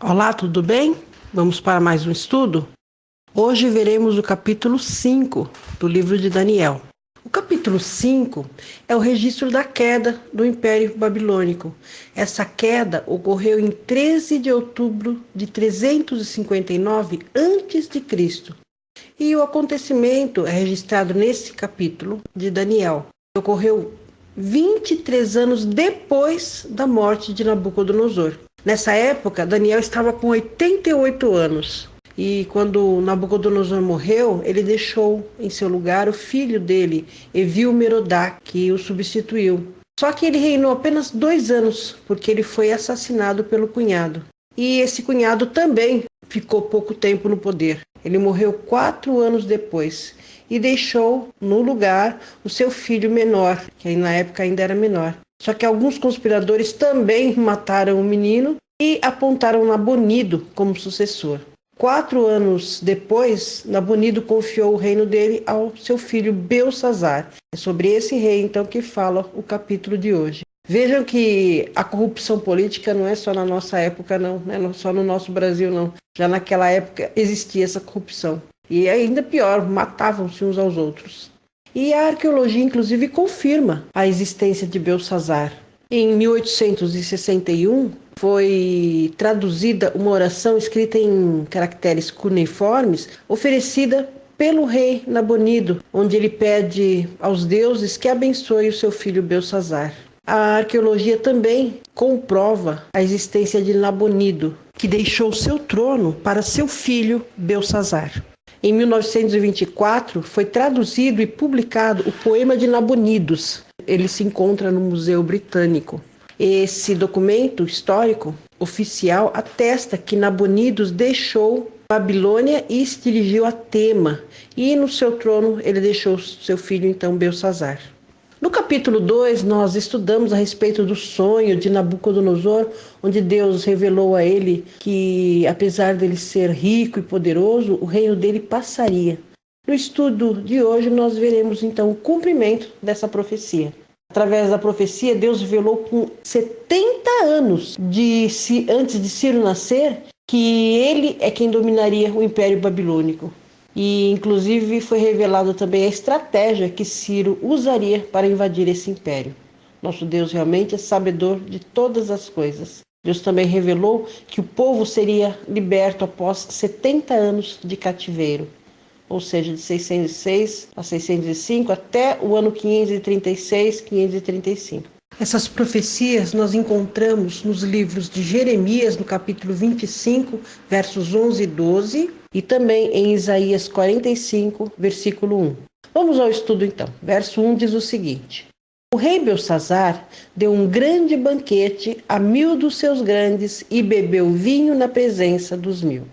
Olá, tudo bem? Vamos para mais um estudo? Hoje veremos o capítulo 5 do livro de Daniel. O capítulo 5 é o registro da queda do Império Babilônico. Essa queda ocorreu em 13 de outubro de 359 a.C. E o acontecimento é registrado nesse capítulo de Daniel. Ocorreu 23 anos depois da morte de Nabucodonosor. Nessa época, Daniel estava com 88 anos. E quando Nabucodonosor morreu, ele deixou em seu lugar o filho dele, Evil-Merodach, que o substituiu. Só que ele reinou apenas 2 anos, porque ele foi assassinado pelo cunhado. E esse cunhado também ficou pouco tempo no poder. Ele morreu 4 anos depois e deixou no lugar o seu filho menor, que na época ainda era menor. Só que alguns conspiradores também mataram o menino e apontaram Nabonido como sucessor. 4 anos depois, Nabonido confiou o reino dele ao seu filho Belsazar. É sobre esse rei, então, que fala o capítulo de hoje. Vejam que a corrupção política não é só na nossa época, não é só no nosso Brasil, não. Já naquela época existia essa corrupção. E ainda pior, matavam-se uns aos outros. E a arqueologia, inclusive, confirma a existência de Belsazar. Em 1861, foi traduzida uma oração escrita em caracteres cuneiformes, oferecida pelo rei Nabonido, onde ele pede aos deuses que abençoe o seu filho Belsazar. A arqueologia também comprova a existência de Nabonido, que deixou seu trono para seu filho Belsazar. Em 1924, foi traduzido e publicado o Poema de Nabonidos. Ele se encontra no Museu Britânico. Esse documento histórico oficial atesta que Nabonidos deixou Babilônia e se dirigiu a Tema. E no seu trono ele deixou seu filho, então, Belsazar. No capítulo 2, nós estudamos a respeito do sonho de Nabucodonosor, onde Deus revelou a ele que, apesar dele ser rico e poderoso, o reino dele passaria. No estudo de hoje, nós veremos então o cumprimento dessa profecia. Através da profecia, Deus revelou com 70 anos antes de Ciro nascer que ele é quem dominaria o Império Babilônico. E, inclusive, foi revelado também a estratégia que Ciro usaria para invadir esse império. Nosso Deus realmente é sabedor de todas as coisas. Deus também revelou que o povo seria liberto após 70 anos de cativeiro, ou seja, de 606 a 605 até o ano 536, 535. Essas profecias nós encontramos nos livros de Jeremias, no capítulo 25, versos 11 e 12, e também em Isaías 45, versículo 1. Vamos ao estudo então. Verso 1 diz o seguinte: O rei Belsazar deu um grande banquete a 1000 dos seus grandes e bebeu vinho na presença dos 1000.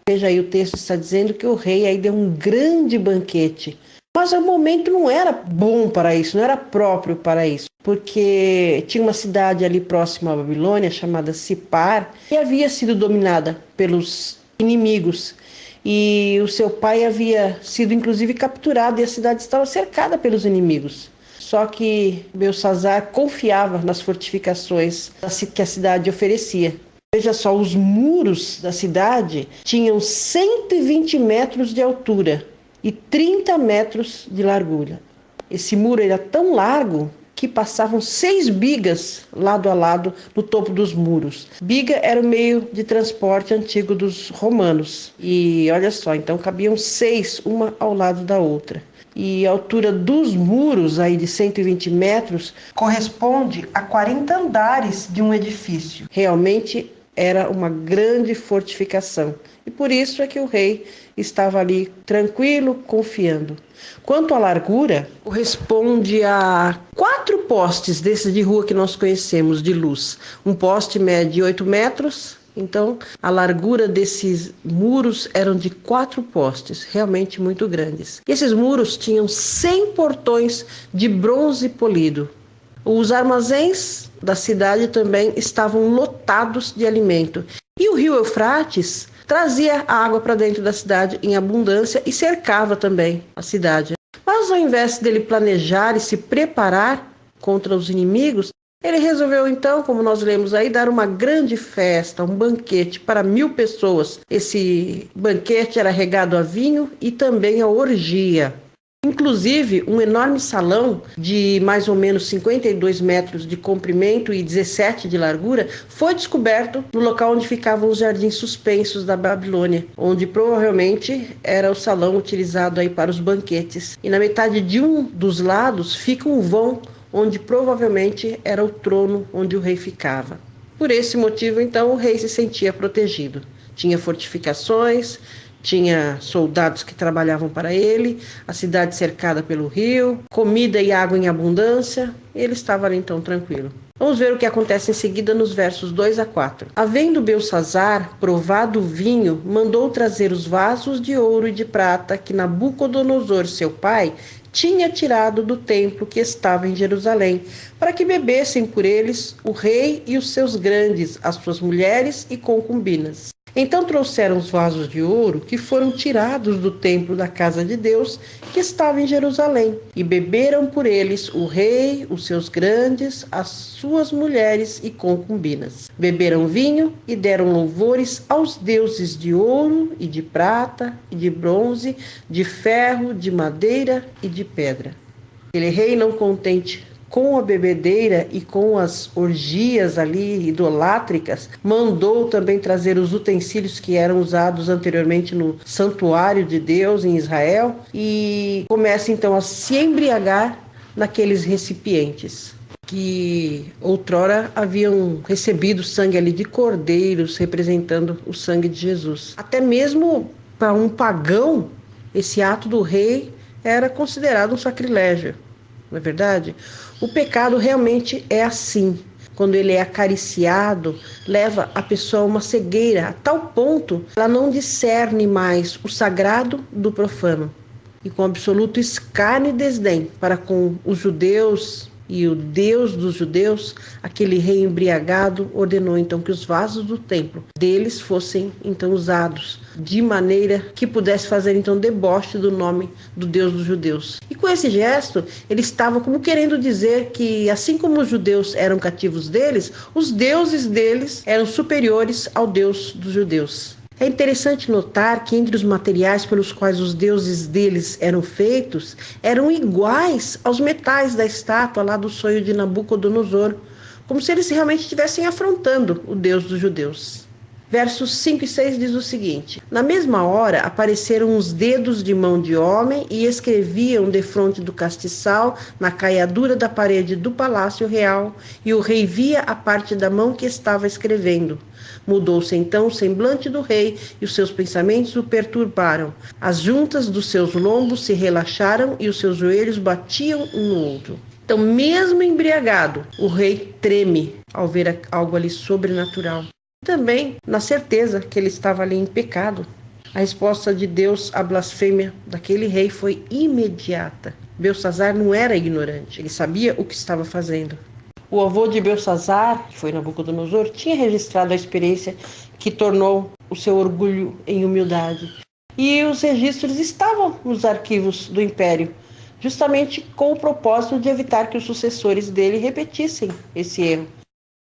Veja aí, o texto está dizendo que o rei aí deu um grande banquete. Mas o momento não era bom para isso, não era próprio para isso, porque tinha uma cidade ali próxima à Babilônia, chamada Sipar, que havia sido dominada pelos inimigos. E o seu pai havia sido, inclusive, capturado e a cidade estava cercada pelos inimigos. Só que Belsazar confiava nas fortificações que a cidade oferecia. Veja só, os muros da cidade tinham 120 metros de altura e 30 metros de largura. Esse muro era tão largo que passavam 6 bigas lado a lado no topo dos muros. Biga era o meio de transporte antigo dos romanos. E olha só, então cabiam 6, uma ao lado da outra. E a altura dos muros, aí de 120 metros, corresponde a 40 andares de um edifício. Realmente era uma grande fortificação. E por isso é que o rei estava ali tranquilo, confiando. Quanto à largura, corresponde a 4 postes desses de rua que nós conhecemos, de luz. Um poste mede 8 metros, então a largura desses muros eram de 4 postes, realmente muito grandes. E esses muros tinham 100 portões de bronze polido. Os armazéns da cidade também estavam lotados de alimento. E o rio Eufrates trazia água para dentro da cidade em abundância e cercava também a cidade. Mas ao invés dele planejar e se preparar contra os inimigos, Ele resolveu então, como nós lemos aí, dar uma grande festa, um banquete para 1000 pessoas. Esse banquete era regado a vinho e também a orgia. Inclusive, um enorme salão de mais ou menos 52 metros de comprimento e 17 de largura foi descoberto no local onde ficavam os jardins suspensos da Babilônia, onde provavelmente era o salão utilizado aí para os banquetes. E na metade de um dos lados fica um vão, onde provavelmente era o trono onde o rei ficava. Por esse motivo, então, o rei se sentia protegido. Tinha fortificações, tinha soldados que trabalhavam para ele, a cidade cercada pelo rio, comida e água em abundância, ele estava ali então tranquilo. Vamos ver o que acontece em seguida nos versos 2 a 4. Havendo Belçazar provado o vinho, mandou trazer os vasos de ouro e de prata que Nabucodonosor, seu pai, tinha tirado do templo que estava em Jerusalém, para que bebessem por eles o rei e os seus grandes, as suas mulheres e concubinas. Então trouxeram os vasos de ouro que foram tirados do templo da casa de Deus, que estava em Jerusalém, e beberam por eles o rei, os seus grandes, as suas mulheres e concubinas. Beberam vinho e deram louvores aos deuses de ouro e de prata e de bronze, de ferro, de madeira e de pedra. Aquele rei, não contente com a bebedeira e com as orgias ali idolátricas, mandou também trazer os utensílios que eram usados anteriormente no santuário de Deus em Israel e começa então a se embriagar naqueles recipientes que outrora haviam recebido sangue ali de cordeiros, representando o sangue de Jesus. Até mesmo para um pagão, esse ato do rei era considerado um sacrilégio. Não é verdade? O pecado realmente é assim. Quando ele é acariciado, leva a pessoa a uma cegueira, a tal ponto que ela não discerne mais o sagrado do profano. E com absoluto escárnio e desdém para com os judeus e o Deus dos judeus, aquele rei embriagado ordenou então que os vasos do templo deles fossem então usados de maneira que pudesse fazer então deboche do nome do Deus dos judeus. E com esse gesto, ele estava como querendo dizer que assim como os judeus eram cativos deles, os deuses deles eram superiores ao Deus dos judeus. É interessante notar que entre os materiais pelos quais os deuses deles eram feitos, eram iguais aos metais da estátua lá do sonho de Nabucodonosor, como se eles realmente estivessem afrontando o Deus dos judeus. Versos 5 e 6 diz o seguinte: Na mesma hora apareceram os dedos de mão de homem e escreviam defronte do castiçal na caiadura da parede do palácio real, e o rei via a parte da mão que estava escrevendo. Mudou-se então o semblante do rei e os seus pensamentos o perturbaram. As juntas dos seus lombos se relaxaram e os seus joelhos batiam um no outro. Então, mesmo embriagado, o rei treme ao ver algo ali sobrenatural. Também na certeza que ele estava ali em pecado. A resposta de Deus à blasfêmia daquele rei foi imediata. Belçazar não era ignorante, ele sabia o que estava fazendo. O avô de Belçazar, que foi Nabucodonosor, tinha registrado a experiência que tornou o seu orgulho em humildade. E os registros estavam nos arquivos do império, justamente com o propósito de evitar que os sucessores dele repetissem esse erro.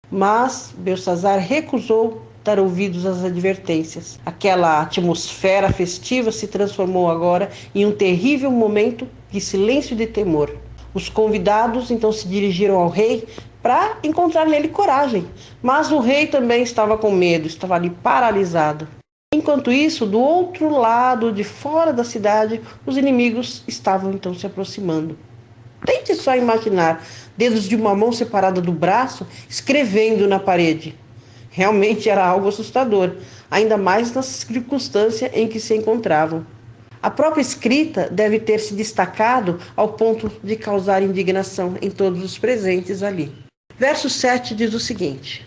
Mas Belçazar recusou dar ouvidos às advertências. Aquela atmosfera festiva se transformou agora em um terrível momento de silêncio e de temor. Os convidados então se dirigiram ao rei para encontrar nele coragem, mas o rei também estava com medo, estava ali paralisado. Enquanto isso, do outro lado, de fora da cidade, os inimigos estavam então se aproximando. Tente só imaginar dedos de uma mão separada do braço escrevendo na parede. Realmente era algo assustador, ainda mais na circunstância em que se encontravam. A própria escrita deve ter se destacado ao ponto de causar indignação em todos os presentes ali. Verso 7 diz o seguinte: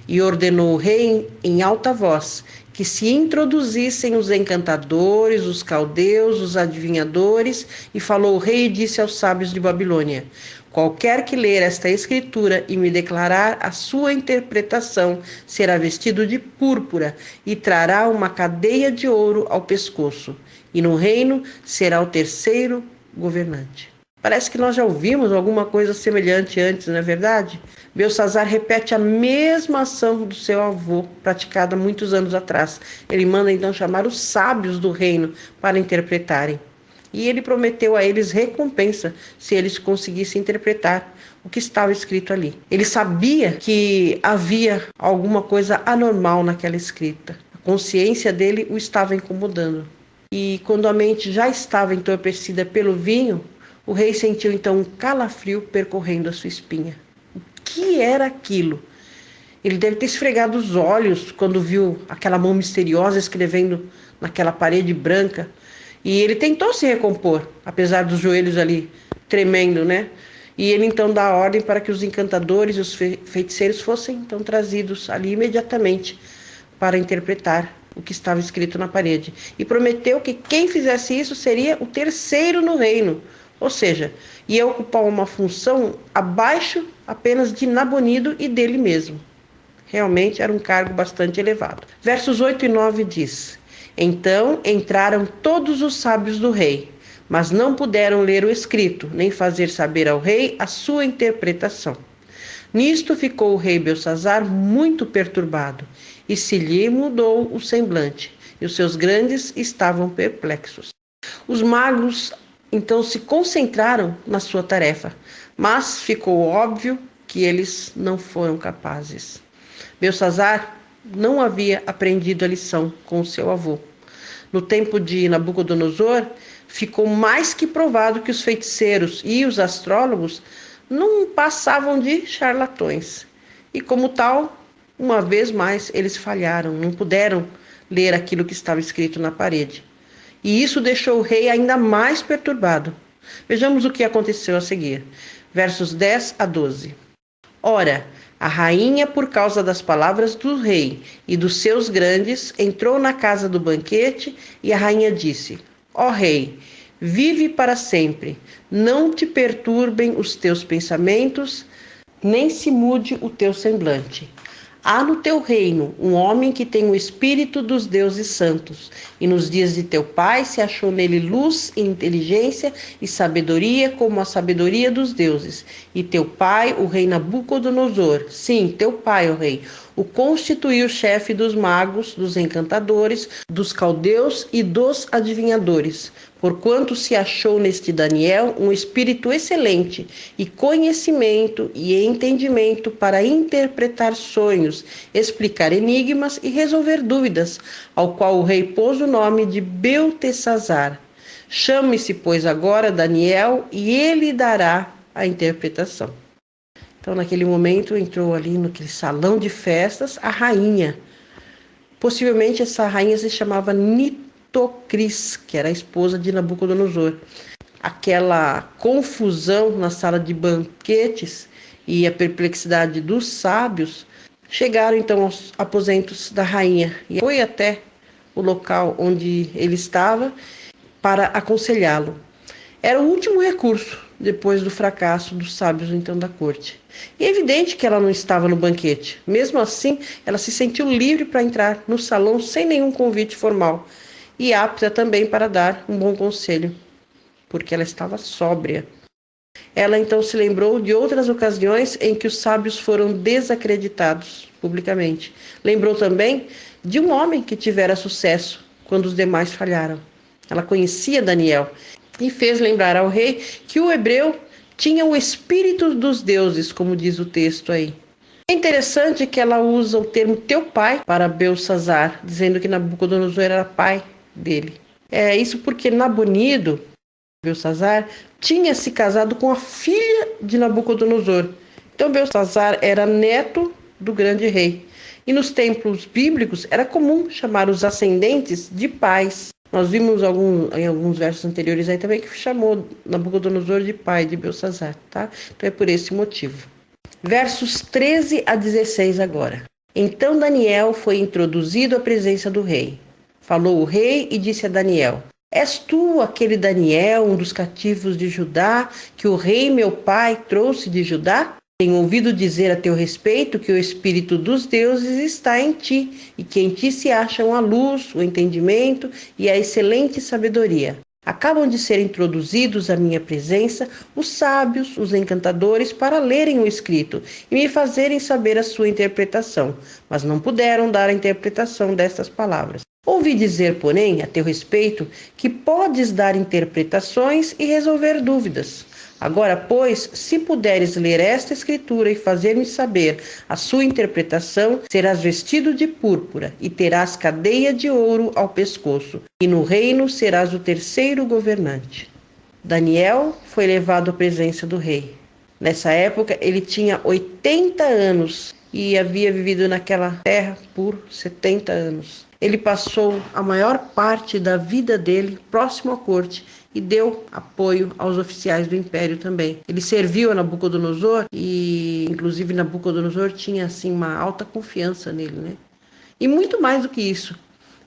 E ordenou o rei em alta voz que se introduzissem os encantadores, os caldeus, os adivinhadores, e falou o rei e disse aos sábios de Babilônia: Qualquer que ler esta escritura e me declarar a sua interpretação será vestido de púrpura e trará uma cadeia de ouro ao pescoço, e no reino será o terceiro governante. Parece que nós já ouvimos alguma coisa semelhante antes, não é verdade? Belsazzar repete a mesma ação do seu avô, praticada muitos anos atrás. Ele manda então chamar os sábios do reino para interpretarem. E ele prometeu a eles recompensa se eles conseguissem interpretar o que estava escrito ali. Ele sabia que havia alguma coisa anormal naquela escrita. A consciência dele o estava incomodando. E quando a mente já estava entorpecida pelo vinho, o rei sentiu então um calafrio percorrendo a sua espinha. O que era aquilo? Ele deve ter esfregado os olhos quando viu aquela mão misteriosa escrevendo naquela parede branca. E ele tentou se recompor, apesar dos joelhos ali tremendo, né? E ele então dá ordem para que os encantadores e os feiticeiros fossem então trazidos ali imediatamente para interpretar o que estava escrito na parede. E prometeu que quem fizesse isso seria o terceiro no reino, ou seja, ia ocupar uma função abaixo apenas de Nabonido e dele mesmo. Realmente era um cargo bastante elevado. Versos 8 e 9 diz: Então entraram todos os sábios do rei, mas não puderam ler o escrito, nem fazer saber ao rei a sua interpretação. Nisto ficou o rei Belsazzar muito perturbado, e se lhe mudou o semblante, e os seus grandes estavam perplexos. Os magos então se concentraram na sua tarefa, mas ficou óbvio que eles não foram capazes. Belsazzar não havia aprendido a lição com o seu avô. No tempo de Nabucodonosor, ficou mais que provado que os feiticeiros e os astrólogos não passavam de charlatões. E como tal, uma vez mais, eles falharam, não puderam ler aquilo que estava escrito na parede. E isso deixou o rei ainda mais perturbado. Vejamos o que aconteceu a seguir. Versos 10 a 12. Ora, a rainha, por causa das palavras do rei e dos seus grandes, entrou na casa do banquete e a rainha disse: Ó rei, vive para sempre, não te perturbem os teus pensamentos, nem se mude o teu semblante. Há no teu reino um homem que tem o espírito dos deuses santos, e nos dias de teu pai se achou nele luz e inteligência e sabedoria como a sabedoria dos deuses. E teu pai, o rei Nabucodonosor, sim, teu pai, ó rei, o constituiu chefe dos magos, dos encantadores, dos caldeus e dos adivinhadores, porquanto se achou neste Daniel um espírito excelente, e conhecimento e entendimento para interpretar sonhos, explicar enigmas e resolver dúvidas, ao qual o rei pôs o nome de Beltesazzar. Chame-se, pois, agora Daniel, e ele dará a interpretação. Então, naquele momento, entrou ali naquele salão de festas a rainha. Possivelmente essa rainha se chamava Nitocris, que era a esposa de Nabucodonosor. Aquela confusão na sala de banquetes e a perplexidade dos sábios chegaram então aos aposentos da rainha e foi até o local onde ele estava para aconselhá-lo. Era o último recurso depois do fracasso dos sábios então da corte. E é evidente que ela não estava no banquete. Mesmo assim, ela se sentiu livre para entrar no salão sem nenhum convite formal e apta também para dar um bom conselho, porque ela estava sóbria. Ela então se lembrou de outras ocasiões em que os sábios foram desacreditados publicamente. Lembrou também de um homem que tivera sucesso quando os demais falharam. Ela conhecia Daniel e fez lembrar ao rei que o hebreu tinha o espírito dos deuses, como diz o texto aí. É interessante que ela usa o termo teu pai para Belsazzar, dizendo que Nabucodonosor era pai dele. É isso porque Nabonido, Belsazzar, tinha se casado com a filha de Nabucodonosor. Então Belsazzar era neto do grande rei. E nos templos bíblicos era comum chamar os ascendentes de pais. Nós vimos em alguns versos anteriores aí também que chamou Nabucodonosor de pai de Belsazzar, tá? Então é por esse motivo. Versos 13 a 16 agora. Então Daniel foi introduzido à presença do rei. Falou o rei e disse a Daniel: És tu aquele Daniel, um dos cativos de Judá, que o rei meu pai trouxe de Judá? Tenho ouvido dizer a teu respeito que o espírito dos deuses está em ti, e que em ti se acham a luz, o entendimento e a excelente sabedoria. Acabam de ser introduzidos à minha presença os sábios, os encantadores, para lerem o escrito e me fazerem saber a sua interpretação, mas não puderam dar a interpretação destas palavras. Ouvi dizer, porém, a teu respeito, que podes dar interpretações e resolver dúvidas. Agora, pois, se puderes ler esta escritura e fazer-me saber a sua interpretação, serás vestido de púrpura e terás cadeia de ouro ao pescoço, e no reino serás o terceiro governante. Daniel foi levado à presença do rei. Nessa época, ele tinha 80 anos e havia vivido naquela terra por 70 anos. Ele passou a maior parte da vida dele próximo à corte e deu apoio aos oficiais do império também. Ele serviu a Nabucodonosor e, inclusive, Nabucodonosor tinha assim uma alta confiança nele, né? E muito mais do que isso,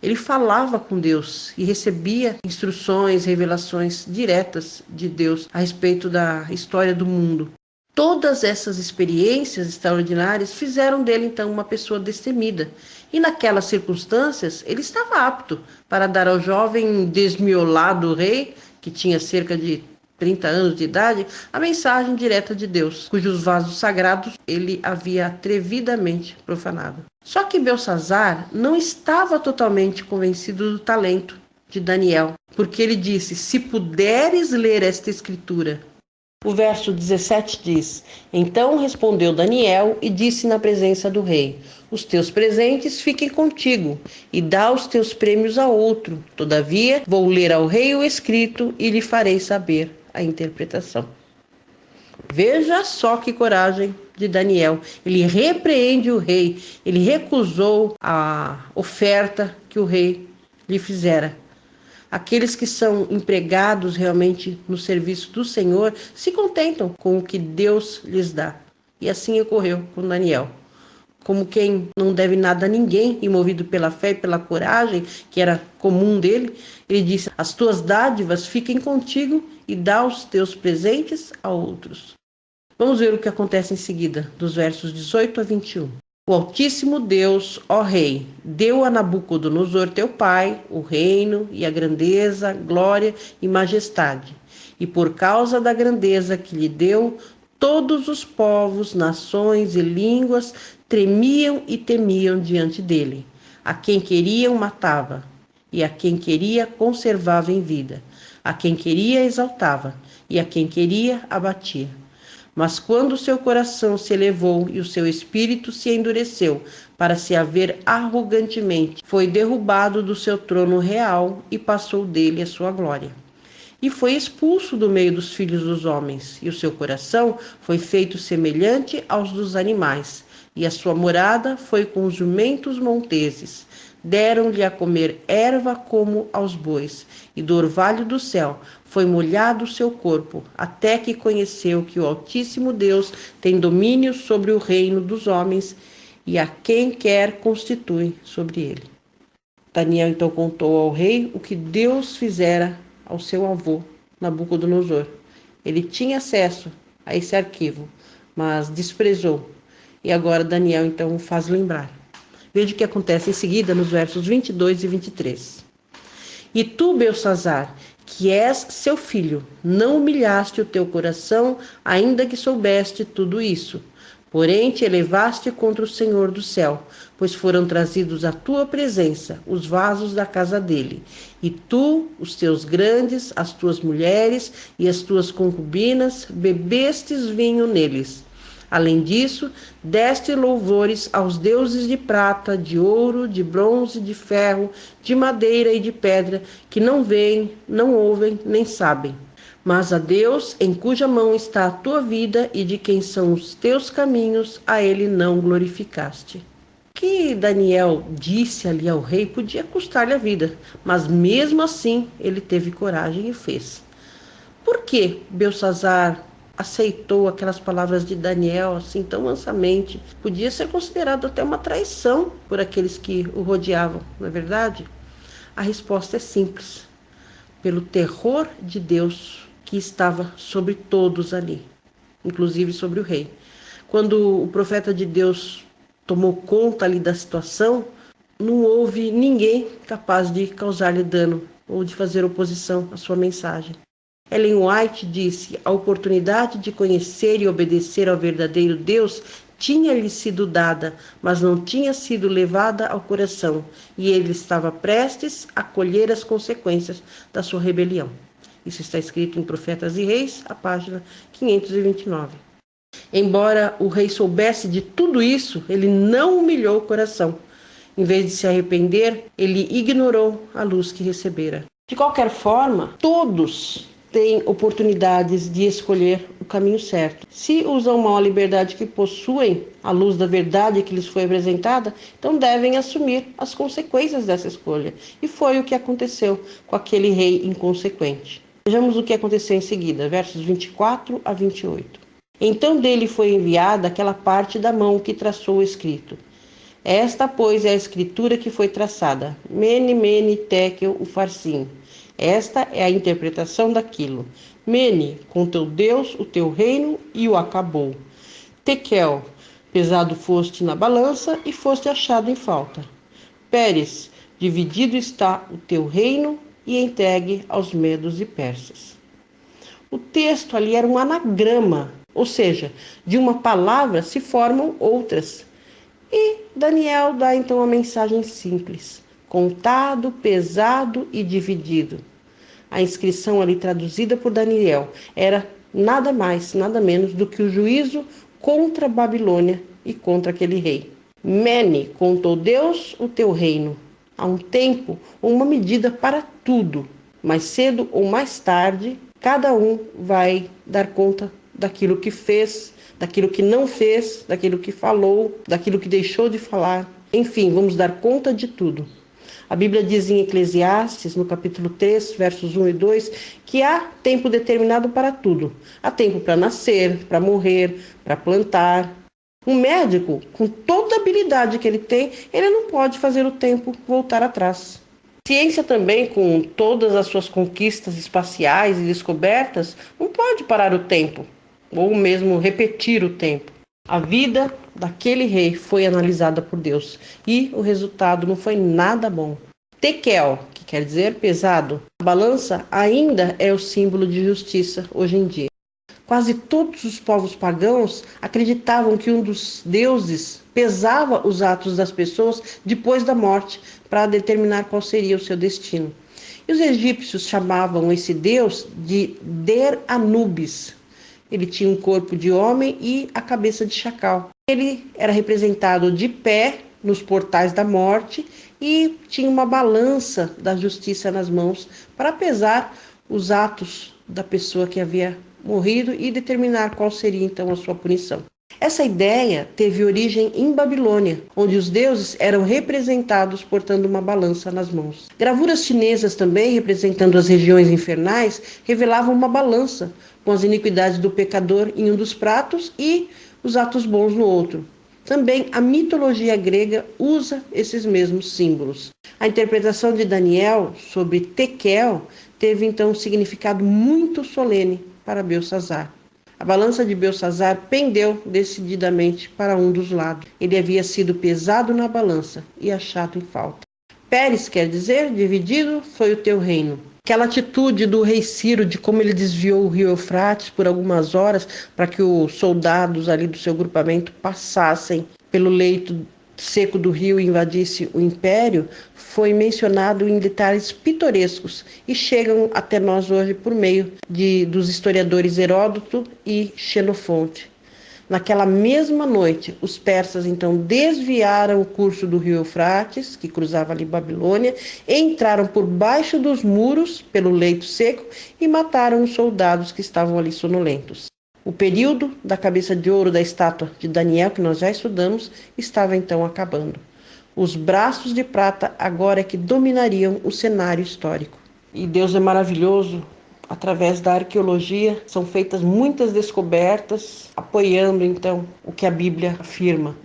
ele falava com Deus e recebia instruções, revelações diretas de Deus a respeito da história do mundo. Todas essas experiências extraordinárias fizeram dele, então, uma pessoa destemida. E naquelas circunstâncias, ele estava apto para dar ao jovem desmiolado rei, que tinha cerca de 30 anos de idade, a mensagem direta de Deus, cujos vasos sagrados ele havia atrevidamente profanado. Só que Belsazzar não estava totalmente convencido do talento de Daniel, porque ele disse: se puderes ler esta escritura. O verso 17 diz: então respondeu Daniel e disse na presença do rei: os teus presentes fiquem contigo, e dá os teus prêmios a outro. Todavia, vou ler ao rei o escrito e lhe farei saber a interpretação. Veja só que coragem de Daniel. Ele repreende o rei, ele recusou a oferta que o rei lhe fizera. Aqueles que são empregados realmente no serviço do Senhor se contentam com o que Deus lhes dá. E assim ocorreu com Daniel. Como quem não deve nada a ninguém e movido pela fé e pela coragem, que era comum dele, ele disse: as tuas dádivas fiquem contigo e dá os teus presentes a outros. Vamos ver o que acontece em seguida, dos versos 18 a 21. O Altíssimo Deus, ó Rei, deu a Nabucodonosor teu pai o reino e a grandeza, glória e majestade. E por causa da grandeza que lhe deu, todos os povos, nações e línguas tremiam e temiam diante dele. A quem queriam matava, e a quem queria conservava em vida. A quem queria exaltava, e a quem queria abatia. Mas quando o seu coração se elevou e o seu espírito se endureceu para se haver arrogantemente, foi derrubado do seu trono real e passou dele a sua glória. E foi expulso do meio dos filhos dos homens, e o seu coração foi feito semelhante aos dos animais, e a sua morada foi com os jumentos monteses. Deram-lhe a comer erva como aos bois, e do orvalho do céu foi molhado o seu corpo, até que conheceu que o Altíssimo Deus tem domínio sobre o reino dos homens, e a quem quer constitui sobre ele. Daniel então contou ao rei o que Deus fizera ao seu avô, Nabucodonosor. Ele tinha acesso a esse arquivo, mas desprezou. E agora Daniel então o faz lembrar. Veja o que acontece em seguida nos versos 22 e 23. E tu, Belsazzar, que és seu filho, não humilhaste o teu coração, ainda que soubeste tudo isso. Porém, te elevaste contra o Senhor do céu, pois foram trazidos à tua presença os vasos da casa dele. E tu, os teus grandes, as tuas mulheres e as tuas concubinas, bebestes vinho neles. Além disso, deste louvores aos deuses de prata, de ouro, de bronze, de ferro, de madeira e de pedra, que não veem, não ouvem, nem sabem. Mas a Deus, em cuja mão está a tua vida e de quem são os teus caminhos, a ele não glorificaste. O que Daniel disse ali ao rei podia custar-lhe a vida, mas mesmo assim ele teve coragem e fez. Por que Belsazzar aceitou aquelas palavras de Daniel assim tão mansamente? Podia ser considerado até uma traição por aqueles que o rodeavam, não é verdade? A resposta é simples: pelo terror de Deus que estava sobre todos ali, inclusive sobre o rei. Quando o profeta de Deus tomou conta ali da situação, não houve ninguém capaz de causar-lhe dano ou de fazer oposição à sua mensagem. Ellen White disse: a oportunidade de conhecer e obedecer ao verdadeiro Deus tinha-lhe sido dada, mas não tinha sido levada ao coração, e ele estava prestes a colher as consequências da sua rebelião. Isso está escrito em Profetas e Reis, a página 529. Embora o rei soubesse de tudo isso, ele não humilhou o coração. Em vez de se arrepender, ele ignorou a luz que recebera. De qualquer forma, todos têm oportunidades de escolher o caminho certo. Se usam mal a liberdade que possuem, a luz da verdade que lhes foi apresentada, então devem assumir as consequências dessa escolha. E foi o que aconteceu com aquele rei inconsequente. Vejamos o que aconteceu em seguida, versos 24 a 28. Então dele foi enviada aquela parte da mão que traçou o escrito. Esta, pois, é a escritura que foi traçada. Mene, mene, tekel, ufarsim. Esta é a interpretação daquilo. Mene, com teu Deus, o teu reino, e o acabou. Tekel, pesado foste na balança e foste achado em falta. Peres, dividido está o teu reino e entregue aos medos e persas. O texto ali era um anagrama, ou seja, de uma palavra se formam outras. E Daniel dá então uma mensagem simples: contado, pesado e dividido. A inscrição ali traduzida por Daniel era nada mais, nada menos do que o juízo contra a Babilônia e contra aquele rei. Mene, contou Deus o teu reino. Há um tempo ou uma medida para tudo. Mais cedo ou mais tarde, cada um vai dar conta daquilo que fez, daquilo que não fez, daquilo que falou, daquilo que deixou de falar. Enfim, vamos dar conta de tudo. A Bíblia diz em Eclesiastes, no capítulo 3, versos 1 e 2, que há tempo determinado para tudo. Há tempo para nascer, para morrer, para plantar. Um médico, com toda a habilidade que ele tem, ele não pode fazer o tempo voltar atrás. A ciência também, com todas as suas conquistas espaciais e descobertas, não pode parar o tempo, ou mesmo repetir o tempo. A vida daquele rei foi analisada por Deus e o resultado não foi nada bom. Tekel, que quer dizer pesado, a balança ainda é o símbolo de justiça hoje em dia. Quase todos os povos pagãos acreditavam que um dos deuses pesava os atos das pessoas depois da morte para determinar qual seria o seu destino. E os egípcios chamavam esse deus de Der-Anubis. Ele tinha um corpo de homem e a cabeça de chacal. Ele era representado de pé nos portais da morte e tinha uma balança da justiça nas mãos para pesar os atos da pessoa que havia morrido e determinar qual seria então a sua punição. Essa ideia teve origem em Babilônia, onde os deuses eram representados portando uma balança nas mãos. Gravuras chinesas também, representando as regiões infernais, revelavam uma balança, com as iniquidades do pecador em um dos pratos e os atos bons no outro. Também a mitologia grega usa esses mesmos símbolos. A interpretação de Daniel sobre Tekel teve então um significado muito solene para Belsassar. A balança de Belsassar pendeu decididamente para um dos lados. Ele havia sido pesado na balança e achado em falta. Pérez quer dizer, dividido foi o teu reino. Aquela atitude do rei Ciro, de como ele desviou o rio Eufrates por algumas horas para que os soldados ali do seu grupamento passassem pelo leito seco do rio e invadisse o império, foi mencionado em detalhes pitorescos e chegam até nós hoje por meio dos historiadores Heródoto e Xenofonte. Naquela mesma noite, os persas então desviaram o curso do rio Eufrates, que cruzava ali Babilônia, entraram por baixo dos muros, pelo leito seco, e mataram os soldados que estavam ali sonolentos. O período da cabeça de ouro da estátua de Daniel, que nós já estudamos, estava então acabando. Os braços de prata agora é que dominariam o cenário histórico. E Deus é maravilhoso. Através da arqueologia são feitas muitas descobertas, apoiando então o que a Bíblia afirma.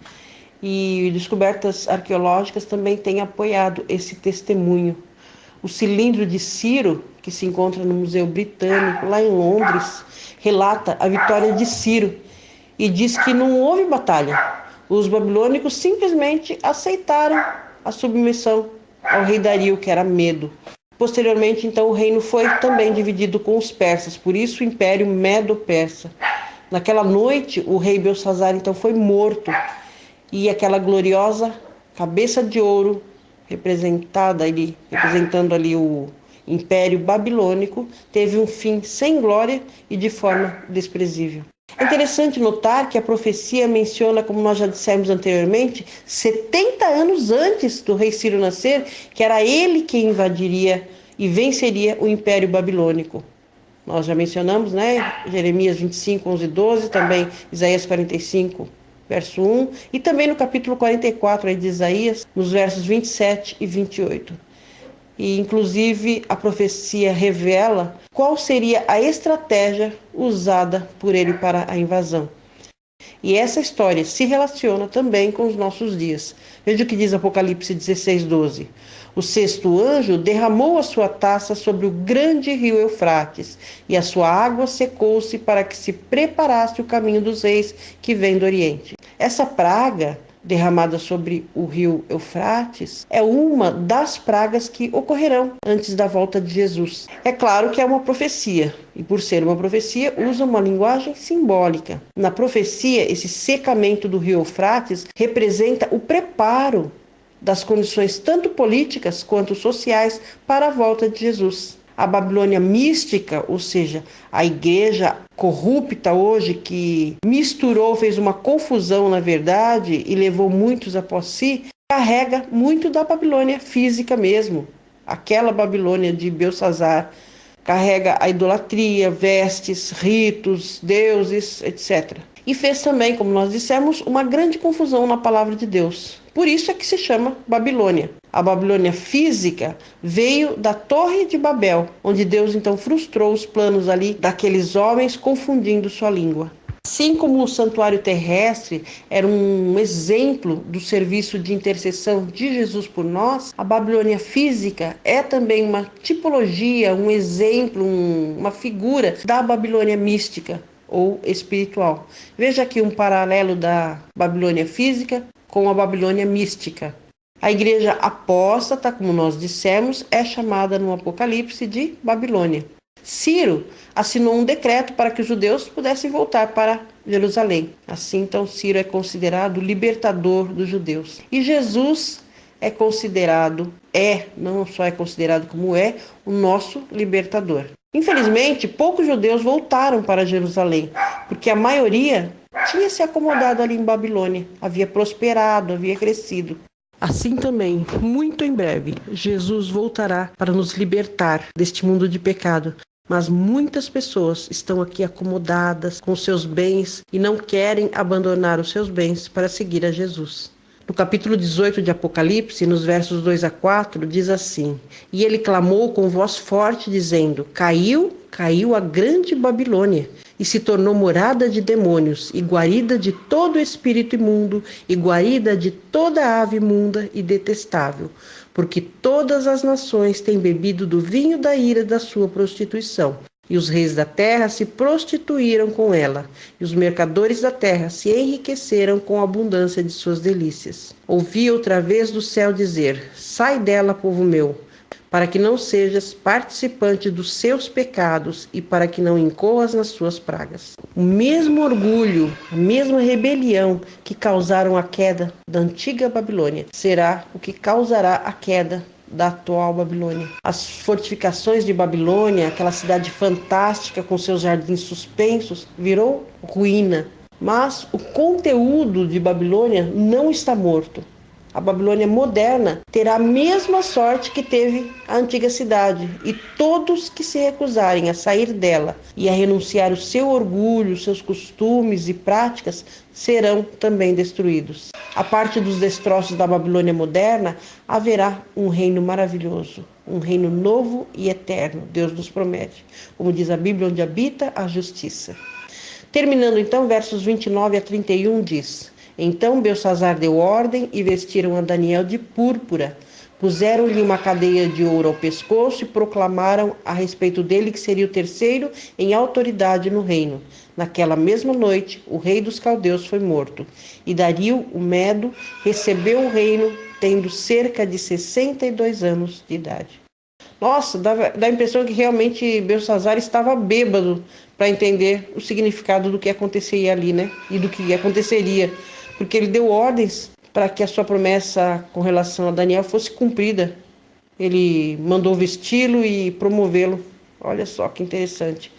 E descobertas arqueológicas também têm apoiado esse testemunho. O cilindro de Ciro, que se encontra no Museu Britânico, lá em Londres, relata a vitória de Ciro e diz que não houve batalha. Os babilônicos simplesmente aceitaram a submissão ao rei Dario, que era Medo. Posteriormente, então, o reino foi também dividido com os persas, por isso o Império Medo-Persa. Naquela noite, o rei Belsazar, então, foi morto, e aquela gloriosa cabeça de ouro, representando ali o Império Babilônico, teve um fim sem glória e de forma desprezível. É interessante notar que a profecia menciona, como nós já dissemos anteriormente, 70 anos antes do rei Ciro nascer, que era ele que invadiria e venceria o Império Babilônico. Nós já mencionamos, né? Jeremias 25, 11 e 12, também Isaías 45, verso 1, e também no capítulo 44 aí de Isaías, nos versos 27 e 28. E, inclusive, a profecia revela qual seria a estratégia usada por ele para a invasão. E essa história se relaciona também com os nossos dias. Veja o que diz Apocalipse 16, 12. O sexto anjo derramou a sua taça sobre o grande rio Eufrates, e a sua água secou-se para que se preparasse o caminho dos reis que vêm do Oriente. Essa praga derramada sobre o rio Eufrates é uma das pragas que ocorrerão antes da volta de Jesus. É claro que é uma profecia, e por ser uma profecia, usa uma linguagem simbólica. Na profecia, esse secamento do rio Eufrates representa o preparo das condições tanto políticas quanto sociais para a volta de Jesus. A Babilônia mística, ou seja, a igreja corrupta hoje que fez uma confusão na verdade e levou muitos após si, carrega muito da Babilônia física mesmo. Aquela Babilônia de Belsazar carrega a idolatria, vestes, ritos, deuses, etc. E fez também, como nós dissemos, uma grande confusão na palavra de Deus. Por isso é que se chama Babilônia. A Babilônia física veio da Torre de Babel, onde Deus então frustrou os planos ali daqueles homens, confundindo sua língua. Assim como o santuário terrestre era um exemplo do serviço de intercessão de Jesus por nós, a Babilônia física é também uma tipologia, um exemplo, uma figura da Babilônia mística ou espiritual. Veja aqui um paralelo da Babilônia física com a Babilônia mística. A igreja apóstata, como nós dissemos, é chamada no Apocalipse de Babilônia. Ciro assinou um decreto para que os judeus pudessem voltar para Jerusalém. Assim, então, Ciro é considerado o libertador dos judeus. E Jesus não só é considerado como o nosso libertador. Infelizmente, poucos judeus voltaram para Jerusalém, porque a maioria tinha se acomodado ali em Babilônia, havia prosperado, havia crescido. Assim também, muito em breve, Jesus voltará para nos libertar deste mundo de pecado. Mas muitas pessoas estão aqui acomodadas com seus bens e não querem abandonar os seus bens para seguir a Jesus. No capítulo 18 de Apocalipse, nos versos 2 a 4, diz assim: E ele clamou com voz forte, dizendo: Caiu a grande Babilônia, e se tornou morada de demônios, e guarida de todo espírito imundo, e guarida de toda ave imunda e detestável, porque todas as nações têm bebido do vinho da ira da sua prostituição. E os reis da terra se prostituíram com ela, e os mercadores da terra se enriqueceram com a abundância de suas delícias. Ouvi outra vez do céu dizer: Sai dela, povo meu, para que não sejas participante dos seus pecados e para que não incorras nas suas pragas. O mesmo orgulho, a mesma rebelião que causaram a queda da antiga Babilônia será o que causará a queda da atual Babilônia. As fortificações de Babilônia, aquela cidade fantástica com seus jardins suspensos, virou ruína. Mas o conteúdo de Babilônia não está morto. A Babilônia moderna terá a mesma sorte que teve a antiga cidade, e todos que se recusarem a sair dela e a renunciar o seu orgulho, seus costumes e práticas serão também destruídos. A parte dos destroços da Babilônia moderna, haverá um reino maravilhoso, um reino novo e eterno, Deus nos promete. Como diz a Bíblia, onde habita a justiça. Terminando então, versos 29 a 31 diz: Então Belsazar deu ordem e vestiram a Daniel de púrpura. Puseram-lhe uma cadeia de ouro ao pescoço e proclamaram a respeito dele que seria o terceiro em autoridade no reino. Naquela mesma noite, o rei dos caldeus foi morto. E Dario, o Medo, recebeu o reino tendo cerca de 62 anos de idade. Nossa, dá a impressão que realmente Belsazar estava bêbado para entender o significado do que aconteceria ali, né? E do que aconteceria, porque ele deu ordens para que a sua promessa com relação a Daniel fosse cumprida. Ele mandou vesti-lo e promovê-lo. Olha só que interessante.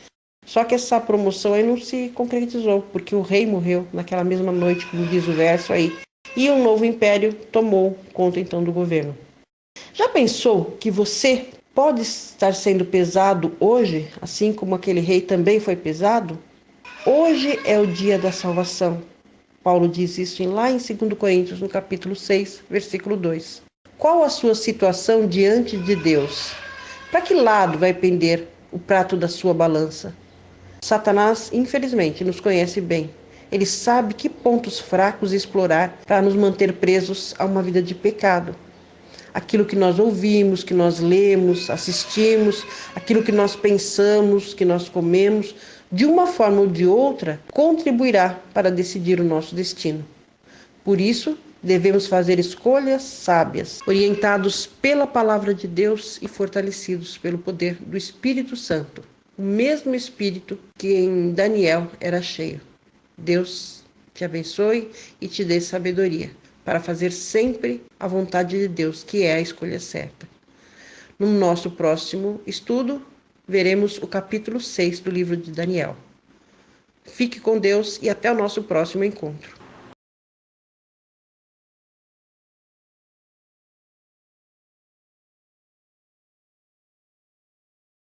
Só que essa promoção aí não se concretizou, porque o rei morreu naquela mesma noite, como diz o verso aí, e um novo império tomou conta então do governo. Já pensou que você pode estar sendo pesado hoje, assim como aquele rei também foi pesado? Hoje é o dia da salvação. Paulo diz isso lá em 2 Coríntios, no capítulo 6, versículo 2. Qual a sua situação diante de Deus? Para que lado vai pender o prato da sua balança? Satanás, infelizmente, nos conhece bem. Ele sabe que pontos fracos explorar para nos manter presos a uma vida de pecado. Aquilo que nós ouvimos, que nós lemos, assistimos, aquilo que nós pensamos, que nós comemos, de uma forma ou de outra, contribuirá para decidir o nosso destino. Por isso, devemos fazer escolhas sábias, orientados pela palavra de Deus e fortalecidos pelo poder do Espírito Santo, o mesmo Espírito que em Daniel era cheio. Deus te abençoe e te dê sabedoria para fazer sempre a vontade de Deus, que é a escolha certa. No nosso próximo estudo, veremos o capítulo 6 do livro de Daniel. Fique com Deus e até o nosso próximo encontro.